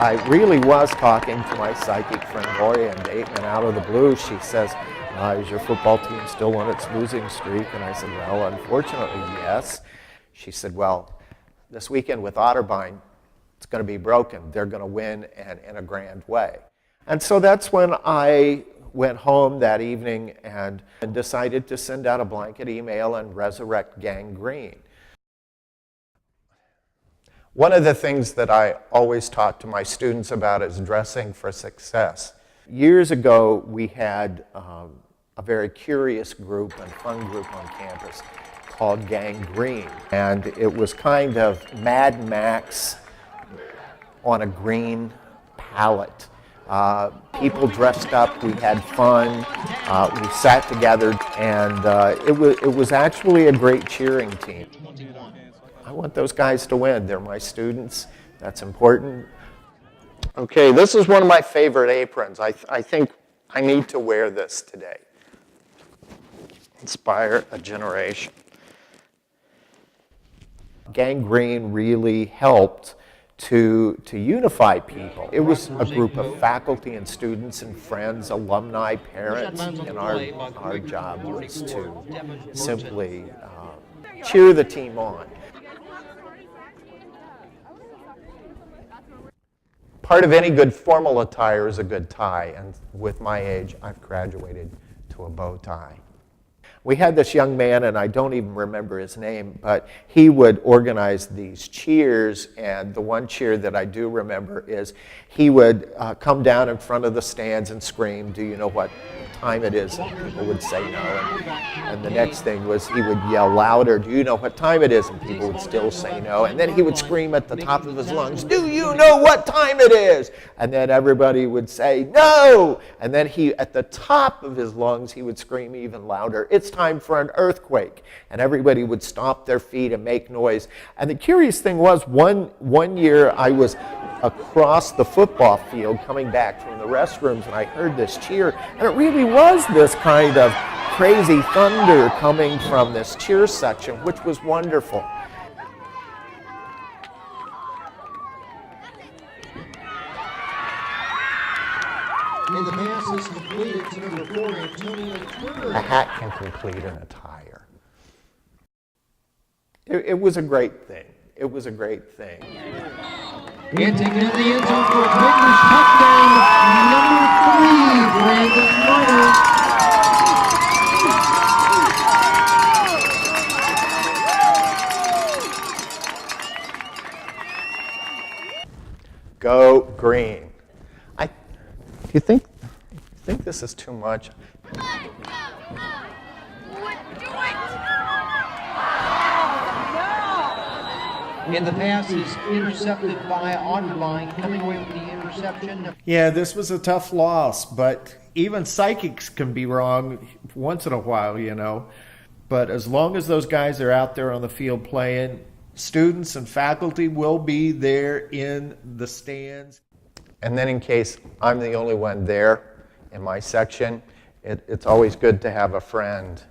I really was talking to my psychic friend Gloria in Dayton, and out of the blue she says, is your football team still on its losing streak? And I said, well, unfortunately, yes. She said, well, this weekend with Otterbein, it's going to be broken. They're going to win, and in a grand way. And so that's when I went home that evening and decided to send out a blanket email and resurrect gangrene. One of the things that I always talk to my students about is dressing for success. Years ago, we had a very curious group and fun group on campus called Gangrene. And it was kind of Mad Max on a green palette. People dressed up, we had fun, we sat together, and it was actually a great cheering team. I want those guys to win. They're my students. That's important. Okay, this is one of my favorite aprons. I think I need to wear this today. Inspire a generation. Gangrene really helped to unify people. It was a group of faculty and students and friends, alumni, parents, and our job was to simply cheer the team on. Part of any good formal attire is a good tie, and with my age, I've graduated to a bow tie. We had this young man, and I don't even remember his name, but he would organize these cheers, and the one cheer that I do remember is he would come down in front of the stands and scream, "Do you know what time it is?" And people would say no. And the next thing was he would yell louder, "Do you know what time it is?" And people would still say no. And then he would scream at the top of his lungs, "Do you know what time it is?" And then everybody would say no. And then he, at the top of his lungs, he would scream even louder, "It's time for an earthquake." And everybody would stomp their feet and make noise. And the curious thing was, one year I was across the football field coming back from the restrooms, and I heard this cheer, and it really was this kind of crazy thunder coming from this cheer section, which was wonderful. And the pass is completed to number 4, Antonio Turner. A hat can complete an attire. It was a great thing. It was a great thing. And taking in the end zone for a Tigers touchdown, number 3, Brandon Snyder. Go green. Do you think this is too much? And the pass is intercepted by Otterbein, coming away with the interception. Yeah, this was a tough loss, but even psychics can be wrong once in a while, you know. But as long as those guys are out there on the field playing, students and faculty will be there in the stands. And then in case I'm the only one there in my section, it's always good to have a friend.